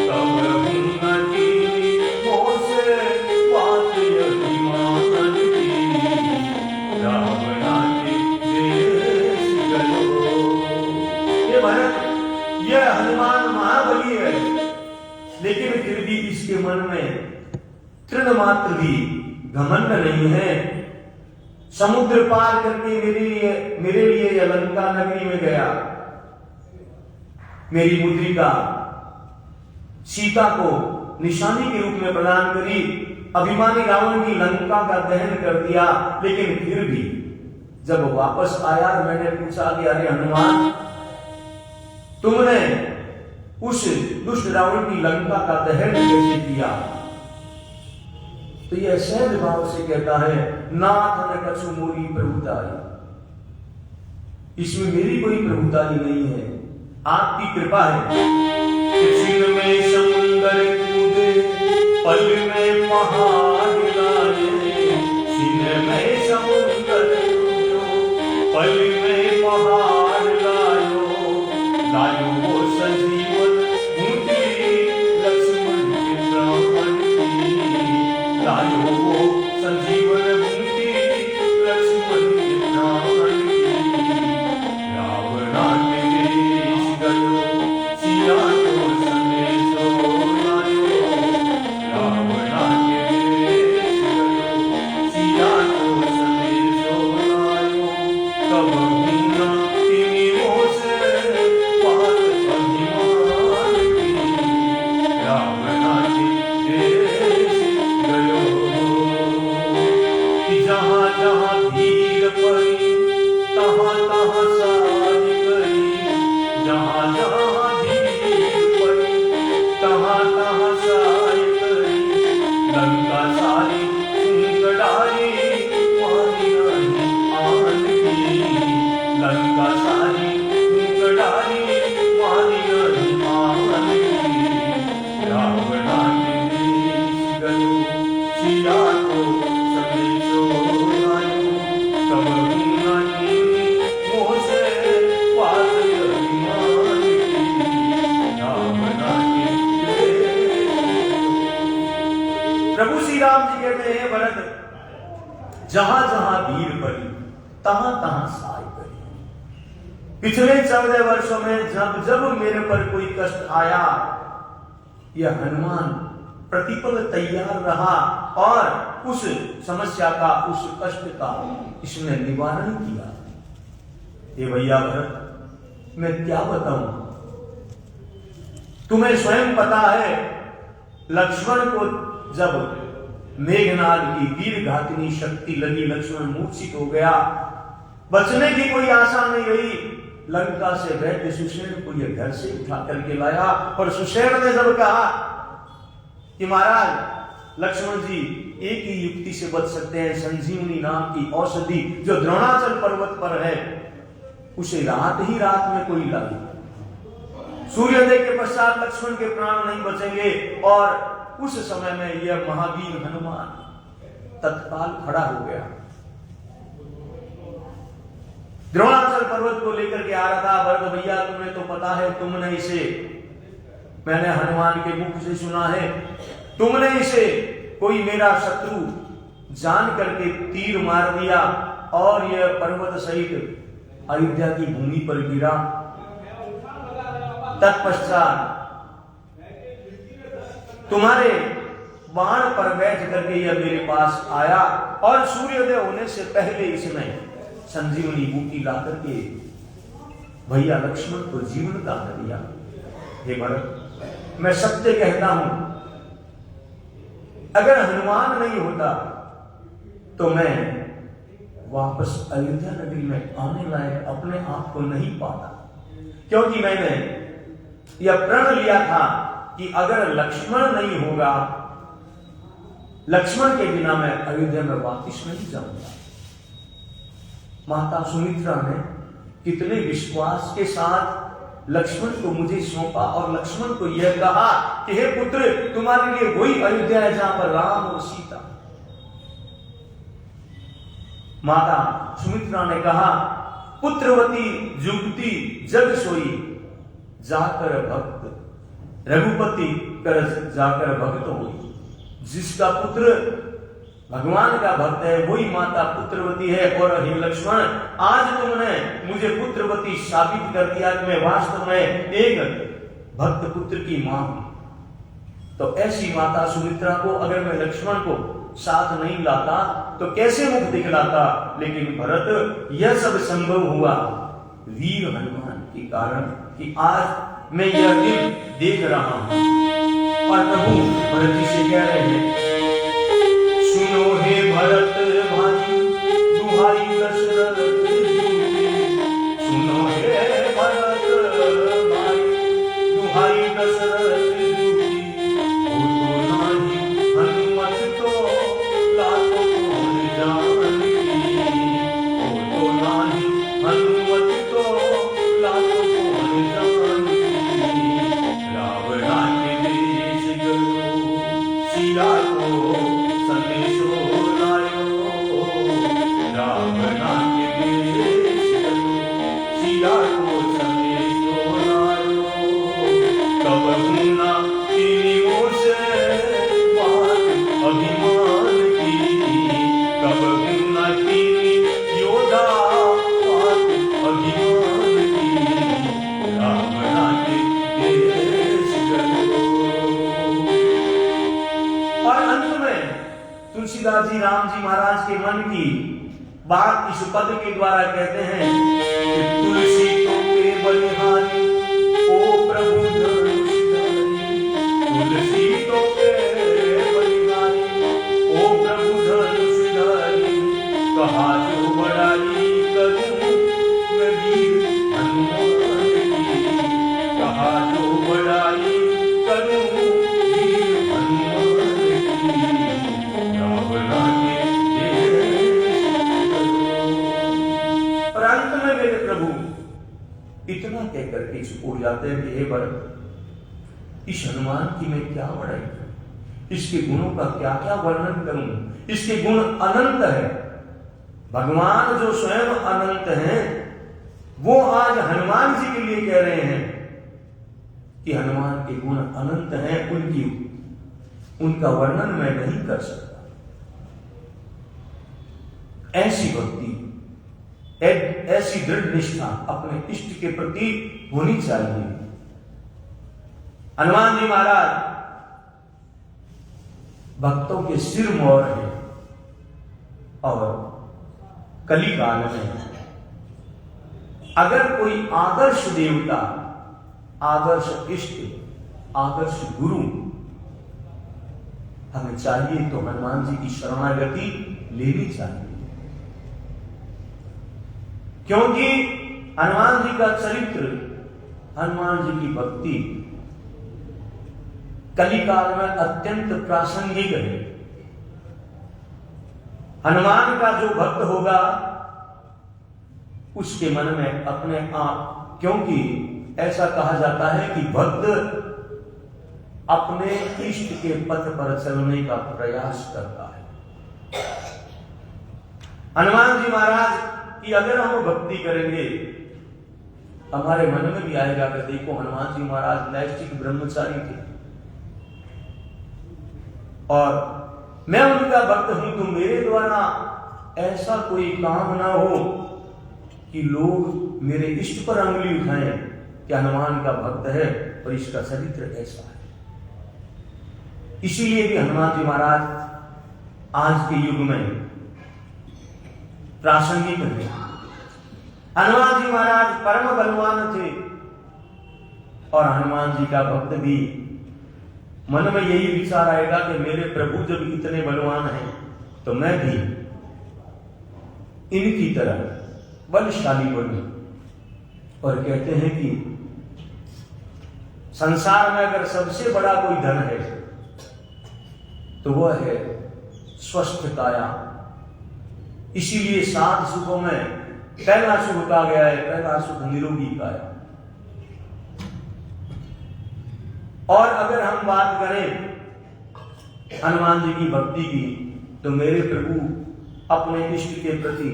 कब हुना तीनों से बात अभिमान की, रावण के देश गयो। ये भरत, यह हनुमान महाबली है, लेकिन फिर भी इसके मन में तृण मात्र भी घमंड नहीं है। समुद्र पार करके मेरे लिए यह लंका नगरी में गया, मेरी मुद्रिका सीता को निशानी के रूप में प्रदान करी, अभिमानी रावण की लंका का दहन कर दिया। लेकिन फिर भी जब वापस आया, मैंने पूछा कि अरे हनुमान, तुमने उस दुष्ट रावण की लंका का दहन कैसे किया? तो यह सहज भाव से कहता है, नाथ न कछु मोरी प्रभुताई, इसमें मेरी कोई प्रभुताई नहीं है, आपकी कृपा है। छिन में समुंदर कूदे, पल में पहाड़ लाए, छिन में समुंदर कूदो, पल में पहाड़ लायो, लायो वो संजीवन मुक्ति, लक्ष्मण के प्राण की, लायो वो संजीवन मुक्ति, लक्ष्मण के प्राण की, रावण के देश गयो, सिया को संदेशो लायो, रावण के देश गयो, सिया को संदेशो लायो, कब हुना तीनों से बात अभिमान की, रावण के देश गयो। कि जहाँ जहाँ भीड़ पड़ी, तहाँ तहाँ साज गई, जहाँ जहाँ भीड़ पड़ी, तहाँ तहाँ साज गई, लंका सारी सुंदराई, पानी नहीं आन की, लंका सारी सुंदराई, पानी नहीं आन की, रावण के देश गयो, सिया को संदेशो लायो, कब हुना तीनों से बात अभिमान की, रावण के देश। प्रभु श्री राम जी कहते हैं, भरत, जहां जहां भीड़ पड़ी, तहां तहां साई पड़ी। पिछले 14 वर्षों में जब जब मेरे पर कोई कष्ट आया, यह हनुमान प्रतिपल तैयार रहा और उस समस्या का, उस कष्ट का इसने निवारण किया। ये भैया भरत, मैं क्या बताऊं, तुम्हें स्वयं पता है, लक्ष्मण को जब मेघनाद की वीर घातिनी शक्ति लगी, लक्ष्मण मूर्छित हो गया, बचने की कोई आशा नहीं रही। लंका से वैद्य सुषेण को यह घर से उठा करके लाया, और सुषेण ने जब कहा कि महाराज लक्ष्मण जी एक ही युक्ति से बच सकते हैं, संजीवनी नाम की औषधि जो द्रोणाचल पर्वत पर है, उसे रात ही रात में कोई लाई। सूर्योदय के पश्चात लक्ष्मण के प्राण नहीं बचेंगे। और उस समय में यह महावीर हनुमान तत्काल खड़ा हो गया। द्रोणाचल पर्वत को लेकर के आ रहा था। भरत भैया तुम्हें तो पता है, तुमने इसे, मैंने हनुमान के मुख से सुना है, तुमने इसे कोई मेरा शत्रु जान करके तीर मार दिया और यह पर्वत सहित अयोध्या की भूमि पर गिरा। तत्पश्चात तुम्हारे बाण पर बैठ करके यह मेरे पास आया और सूर्योदय होने से पहले इसने संजीवनी बूटी ला करके भैया लक्ष्मण को जीवन दान दिया। हे भरत, मैं सत्य कहता हूं, अगर हनुमान नहीं होता तो मैं वापस अयोध्या नगरी में आने लायक अपने आप को नहीं पाता, क्योंकि मैंने यह प्रण लिया था कि अगर लक्ष्मण नहीं होगा, लक्ष्मण के बिना मैं अयोध्या में वापस नहीं जाऊंगा। माता सुमित्रा ने कितने विश्वास के साथ लक्ष्मण को मुझे सौंपा और लक्ष्मण को यह कहा कि हे पुत्र, तुम्हारे लिए वही अयोध्या है जहां पर राम और सीता। माता सुमित्रा ने कहा, पुत्रवती जुगती जग सोई, जाकर भक्त रघुपति कर जाकर भक्त होई। जिसका पुत्र भगवान का भक्त है वही माता पुत्रवती है। और हे लक्ष्मण, आज तुमने मुझे पुत्रवती साबित कर दिया कि मैं वास्तव में एक भक्त पुत्र की मां हूं। तो ऐसी माता सुमित्रा को अगर मैं लक्ष्मण को साथ नहीं लाता तो कैसे मुख दिखलाता। लेकिन भरत, यह सब संभव हुआ वीर हनुमान के कारण कि आज मैं यह दिन देख रहा हूं। और प्रभु भरत जी से कह रहे हैं, सुनो हे भरत भाई, दुहाई दशरथ जी। सुनो हे भरत भाई, दुहाई दशरथ जी। हो तो नाही हनुमत तो लाखों कौन जानती। हो तो नाही हनुमत तो लाखों कौन जानती। रावण के देश गयो, सिया को संदेशो लायो। रावण के देश गयो, सिया को संदेशो लायो। कब हुना तीनियों से बात अभिमान की। कब हुना तीनी योद्धा बात अभिमान की। रावण के देश गयो। और अंत में तुलसीदास जी राम जी महाराज के मन की बात इस पद के द्वारा कहते हैं कि तुलसी तो पे बलिहारी, ओ प्रभु धनुषधारी। तुलसी तो पे बलिहारी, ओ प्रभु धनुषधारी। कहा जो बड़ाई करूं मैं वीर हनुमान की। कहा जो बड़ाई करूं वीर हनुमान की। रावण के और अंत में मेरे प्रभु इतना कहकर के चुप हो जाते हैं कि हे भरत, इस हनुमान की मैं क्या बड़ाई करूं, इसके गुणों का क्या क्या वर्णन करूं। इसके गुण अनंत है। भगवान जो स्वयं अनंत हैं वो आज हनुमान जी के लिए कह रहे हैं कि हनुमान के गुण अनंत हैं, उनका वर्णन मैं नहीं कर सकता। ऐसी भक्ति, ऐसी दृढ़ निष्ठा अपने इष्ट के प्रति होनी चाहिए। हनुमान जी महाराज भक्तों के सिर मोहर है और कली काल में अगर कोई आदर्श देवता, आदर्श इष्ट, आदर्श गुरु हमें चाहिए तो हनुमान जी की शरणागति लेनी चाहिए। क्योंकि हनुमान जी का चरित्र, हनुमान जी की भक्ति कलिकाल में अत्यंत प्रासंगिक है। हनुमान का जो भक्त होगा उसके मन में अपने आप, क्योंकि ऐसा कहा जाता है कि भक्त अपने इष्ट के पथ पर चलने का प्रयास करता है। हनुमान जी महाराज कि अगर हम भक्ति करेंगे, हमारे मन में भी आएगा कि देखो हनुमान जी महाराज नैष्ठिक ब्रह्मचारी थे और मैं उनका भक्त हूं, तो मेरे द्वारा ऐसा कोई काम ना हो कि लोग मेरे इष्ट पर अंगुली उठाएं कि हनुमान का भक्त है और इसका चरित्र ऐसा है। इसीलिए भी हनुमान जी महाराज आज के युग में प्रासंगिक है। हनुमान जी महाराज परम बलवान थे और हनुमान जी का भक्त भी मन में यही विचार आएगा कि मेरे प्रभु जब इतने बलवान हैं तो मैं भी इनकी तरह बलशाली बनूं। और कहते हैं कि संसार में अगर सबसे बड़ा कोई धन है तो वह है स्वस्थ काया। इसीलिए 7 सुखों में पहला सुख कहा गया है, पहला सुख निरोगी काया। और अगर हम बात करें हनुमान जी की भक्ति की, तो मेरे प्रभु अपने इष्ट के प्रति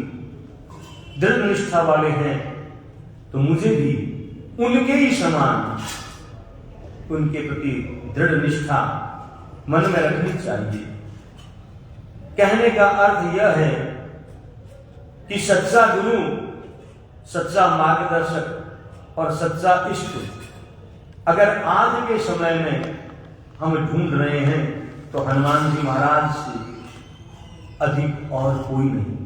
दृढ़ निष्ठा वाले हैं, तो मुझे भी उनके ही समान उनके प्रति दृढ़ निष्ठा मन में रखनी चाहिए। कहने का अर्थ यह है कि सच्चा गुरु, सच्चा मार्गदर्शक और सच्चा इष्ट अगर आज के समय में हम ढूंढ रहे हैं तो हनुमान जी महाराज से अधिक और कोई नहीं।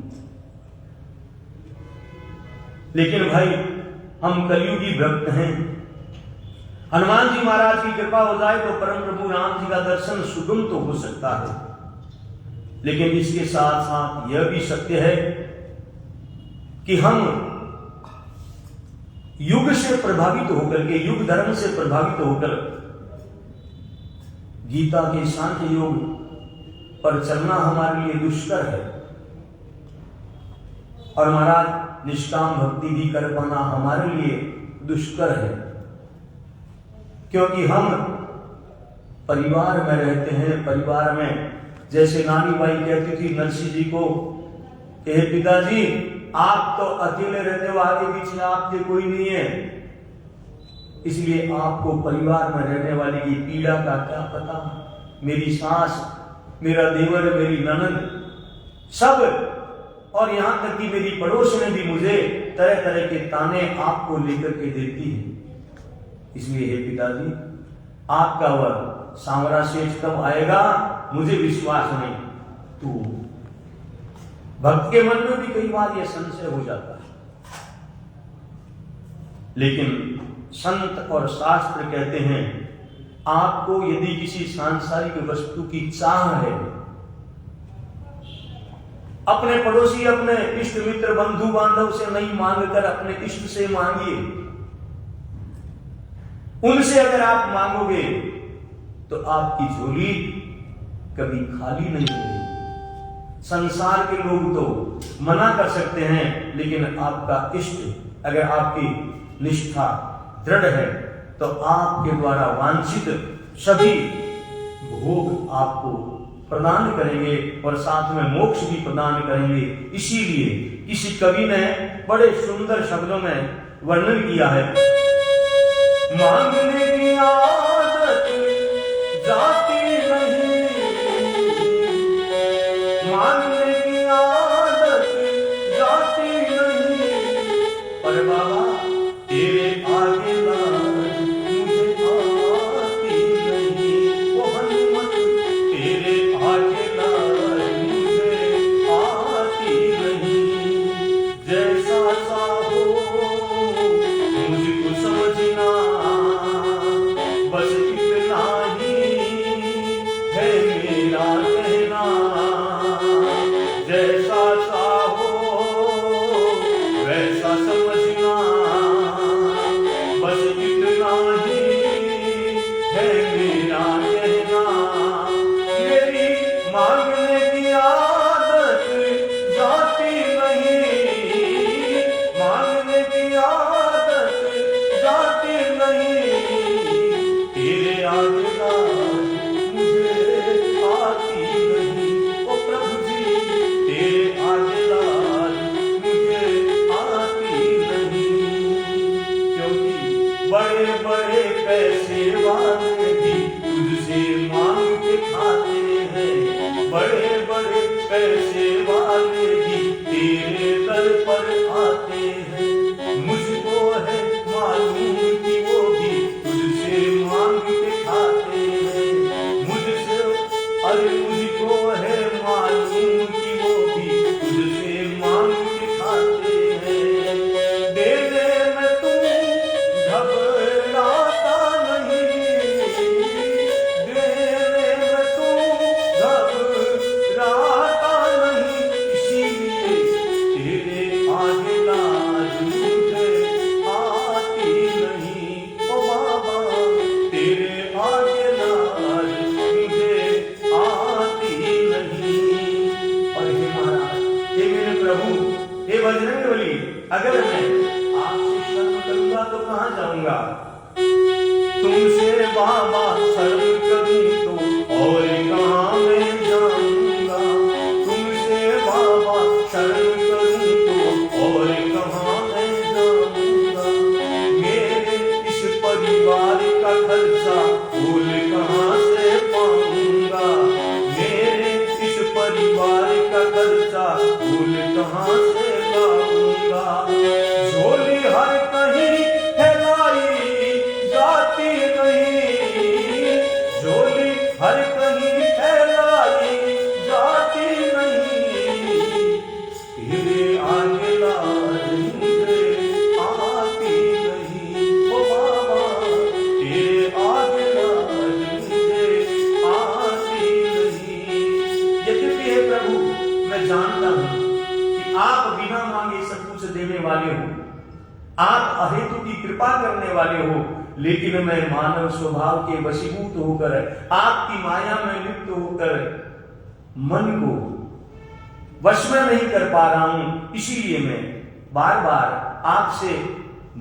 लेकिन भाई हम कलयुगी भक्त हैं, हनुमान जी महाराज की कृपा हो जाए तो परम प्रभु राम जी का दर्शन सुगम तो हो सकता है, लेकिन इसके साथ साथ यह भी सत्य है कि हम युग से प्रभावित होकर के, युग धर्म से प्रभावित होकर गीता के सांख्य योग पर चलना हमारे लिए दुष्कर है और महाराज निष्काम भक्ति भी कर पाना हमारे लिए दुष्कर है, क्योंकि हम परिवार में रहते हैं। परिवार में जैसे नानी बाई कहती थी नरसिंह जी को, हे पिताजी आप तो अकेले रहते हो, आगे पीछे आपके कोई नहीं है, इसलिए आपको परिवार में रहने वाले की पीड़ा का क्या पता। मेरी सास, मेरा देवर, मेरी ननद सब, और यहां तक कि मेरी पड़ोस में भी मुझे तरह तरह के ताने आपको लेकर के देती है। इसलिए हे पिताजी आपका वह सांवरा सेठ कब आएगा मुझे विश्वास नहीं। तो भक्त के मन में भी कई बार यह संशय हो जाता है, लेकिन संत और शास्त्र कहते हैं आपको यदि किसी सांसारिक वस्तु की चाह है, अपने पड़ोसी, अपने इष्ट मित्र, बंधु बांधव से नहीं मांगकर अपने इष्ट से मांगिए। उनसे अगर आप मांगोगे तो आपकी झोली कभी खाली नहीं रहेगी। संसार के लोग तो मना कर सकते हैं, लेकिन आपका इष्ट अगर आपकी निष्ठा दृढ़ है तो आपके द्वारा वांछित सभी भोग आपको प्रदान करेंगे और साथ में मोक्ष भी प्रदान करेंगे। इसीलिए किसी कवि ने बड़े सुंदर शब्दों में वर्णन किया है, मांगने की आदत जाती नहीं, मांगने की आदत जाती नहीं, पर बाबा तेरे आगे लाज मुझे आती नहीं। ओ हनुमत तेरे आगे लाज मुझे आती नहीं। जैसा सा हो मुझको समझना, बस इतना ही है मेरा कहना। जैसा सा हो वैसा समझना, बस इतना ही है मेरा कहना। मेरी मांगने की आदत जाती नहीं, मांगने की आदत जाती नहीं, तेरे आगे लाज मुझे आती बड़े बड़े पैसे वाले भी तेरे दर पर आते हैं। मुझको है मालूम कि वो भी तुझसे मांग के खाते हैं। मुझको है मालूम कि वो भी तुझसे मांग के खाते हैं। देने में तू घबराता नहीं, देने में तू घबराता नहीं, इसीलिए तेरे आगे लाज मुझे आती नहीं। ओ बाबा तेरे आगे लाज मुझे आती नहीं। और हे महाराज, हे मेरे प्रभु, हे बजरंगबली, अगर मैं आपसे शर्म करूंगा तो कहां जाऊंगा? तुमसे बाबा शर्म करूं तो और कहां मैं जाऊंगा? तुमसे बाबा शर्म करूं तो और कहां मैं जाऊंगा? मेरे इस परिवार का खर्चा फूल कहां से पाऊंगा? मेरे इस परिवार का खर्चा फूल कहां से लाऊंगा? झोली हर कहीं फैलाई जाती नहीं, झोली हर कहीं फैलाई जाती नहीं, तेरे आगे लाज मुझे आती नहीं। ओ बाबा तेरे आगे लाज मुझे आती नहीं। यद्यपि हे प्रभु, मैं जानता हूं कि आप बिना मांगे सब कुछ देने वाले हो, आप अहेतु की कृपा करने वाले हो, लेकिन मैं मानव स्वभाव के वशीभूत होकर, आपकी माया में लिप्त होकर मन को वश में नहीं कर पा रहा हूं। इसीलिए मैं बार बार आपसे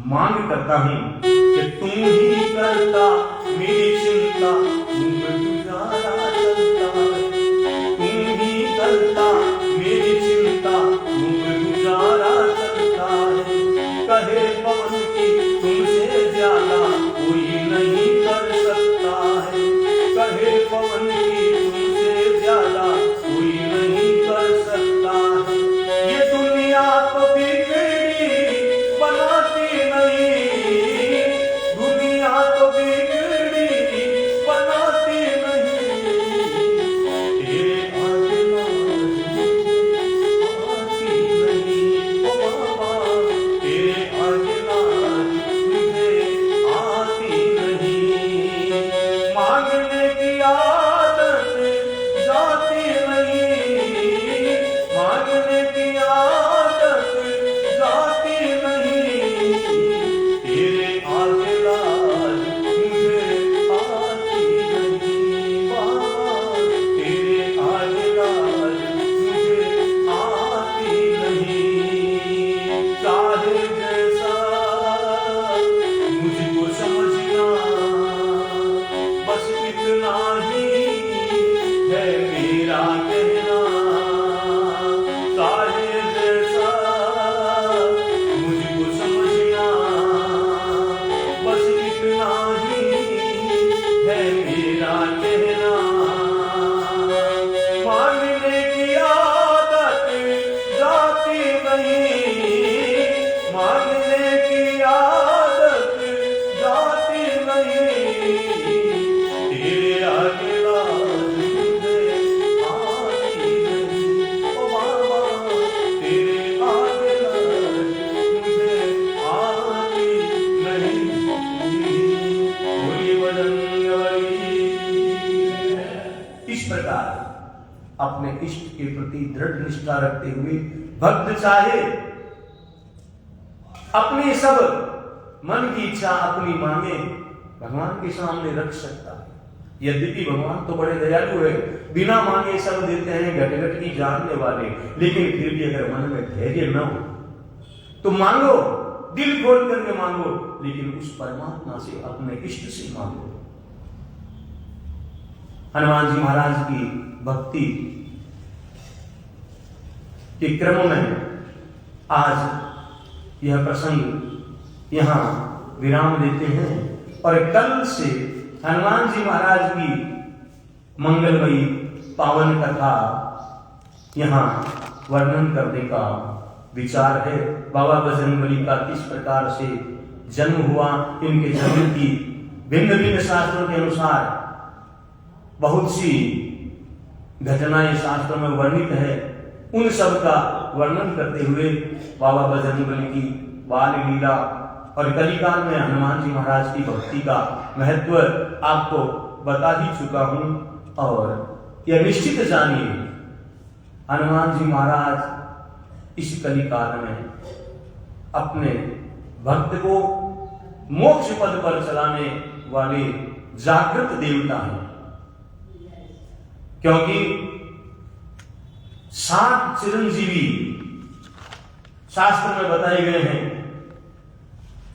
मांग करता हूं कि तुम ही करता मेरी चिंता, तुम गुजारा चलता है। तुम ही करता मेरी चिंता, तुम गुजारा चलता है। कहे पवन की तुमसे ज्यादा कोई नहीं कर सकता है। कहे पवन की तुमसे ज्यादा कोई नहीं कर सकता है। ये दुनिया तो बिगड़ी बनाती नहीं, दुनिया तो बिगड़ी बनाती नहीं, तेरे आगे लाज आती नहीं। ओ बाबा तेरे आगे लाज मुझे आती नहीं। मांगने की आदत जाती नहीं, मांगने की आदत जाती नहीं, तेरे आगे लाज मुझे आती नहीं। बाबा तेरे आगे लाज मुझे आती नहीं। चाहे जैसा मुझको समझना, बस इतना ही है मेरा कहना। चाहे जैसा मुझको समझना, बस इतना ही है मेरा कहना। मांगने की आदत जाती नहीं, मांगने की आदत जाती नहीं, तेरे आगे लाज मुझे आती नहीं। ओ बाबा तेरे आगे लाज मुझे आती नहीं। बोलिए बजरंगबली। इस प्रकार अपने इष्ट के प्रति दृढ़ निष्ठा रखते हुए भक्त चाहे अपनी सब मन की इच्छा अपनी मांगे भगवान के सामने रख सकता है। यद्यपि भगवान तो बड़े दयालु है, बिना मांगे सब देते हैं, घट घट की जानने वाले, लेकिन फिर भी अगर मन में धैर्य न हो तो मांगो, दिल खोल करके मांगो, लेकिन उस परमात्मा से, अपने इष्ट से मांगो। हनुमान जी महाराज की भक्ति के क्रम में आज यह प्रसंग यहां विराम देते हैं और कल से हनुमान जी महाराज की मंगलमयी पावन कथा यहाँ वर्णन करने का विचार है। बाबा बजरंगबली का किस प्रकार से जन्म हुआ, इनके जन्म की भिन्न भिन्न शास्त्रों के अनुसार बहुत सी घटनाएं शास्त्रों में वर्णित है। उन सब का वर्णन करते हुए बाबा बजरंगबली की बाल लीला और कलिकाल में हनुमान जी महाराज की भक्ति का महत्व आपको बता ही चुका हूं। और यह निश्चित जानिए, हनुमान जी महाराज इस कलिकाल में अपने भक्त को मोक्ष पद पर चलाने वाले जागृत देवता हैं, क्योंकि 7 चिरंजीवी शास्त्र में बताए गए हैं।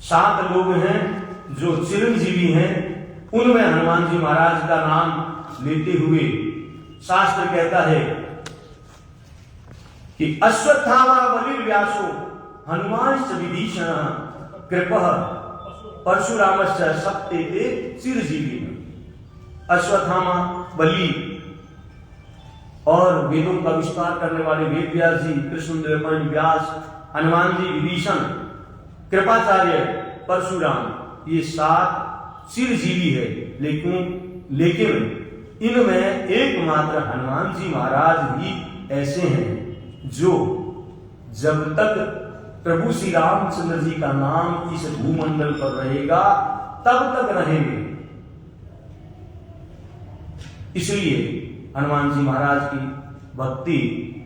7 लोग हैं जो चिरंजीवी हैं, उनमें हनुमान जी महाराज का नाम लेते हुए शास्त्र कहता है कि अश्वत्थामा बलिर्व्यासो हनुमानश्च विभीषणः कृपः परशुरामश्च सप्तेते चिरजीवी। अश्वत्थामा बलि और वेदों का विस्तार करने वाले वेद व्यास जी, कृष्णदेव व्यास, हनुमान जी विभीषण, कृपाचार्य, परशुराम, ये 7 चिरजीवी है। लेकिन इनमें एकमात्र हनुमान जी महाराज ही ऐसे हैं जो जब तक प्रभु श्री रामचंद्र जी का नाम इस भूमंडल पर रहेगा तब तक रहेंगे। इसलिए हनुमान जी महाराज की भक्ति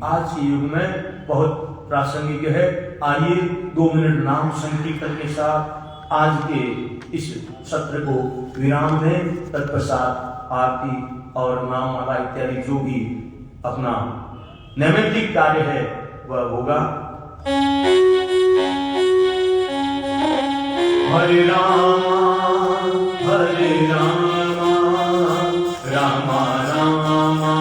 आज के युग में बहुत प्रासंगिक है। आइए 2 मिनट नाम संकीर्तन के साथ आज के इस सत्र को विराम दें। तत्पश्चात आरती और नाम माला इत्यादि जो भी अपना नैमित्तिक कार्य है वह होगा। हरे रामा रामा रामा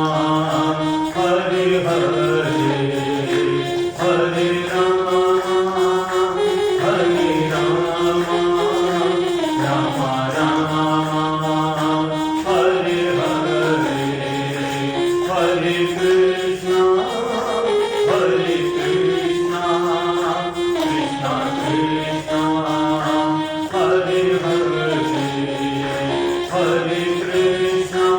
हरे हरे, हरे रामा रामा रामा हरे हरे, हरे कृष्णा कृष्णा कृष्णा हरे हरे, हरे कृष्णा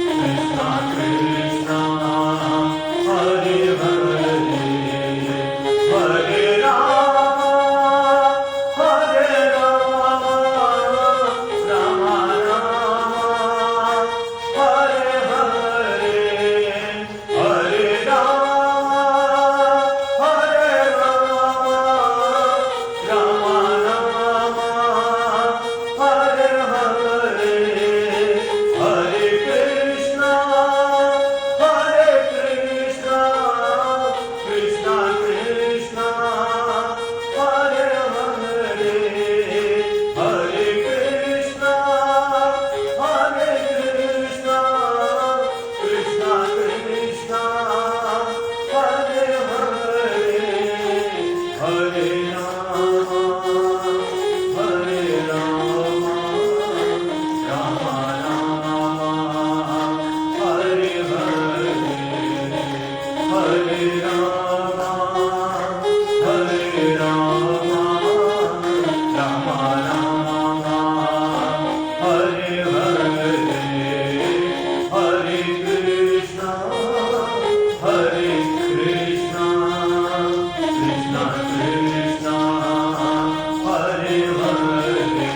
कृष्णा कृष्णा हरे हरे, हरे राम राम राम हरे हरे, हरे राम राम हरे हरे, हरे कृष्णा कृष्णा कृष्णा हरे हरे, हरे कृष्णा कृष्णा कृष्णा हरे हरे, हरे राम राम हरे हरे, हरे राम राम हरे हरे, हरे कृष्णा कृष्णा कृष्णा हरे हरे,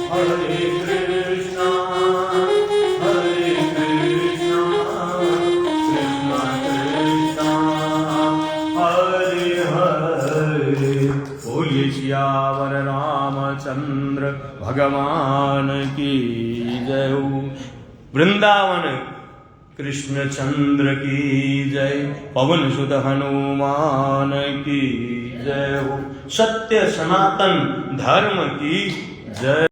हरे कृष्णा कृष्णा कृष्णा हरे हरे। बोलिए सियावर रामचंद्र भगवान की जय हो। वृंदावन कृष्ण चंद्र की जय। पवन सुत हनुमान की जय हो। सत्य सनातन धर्म की जय।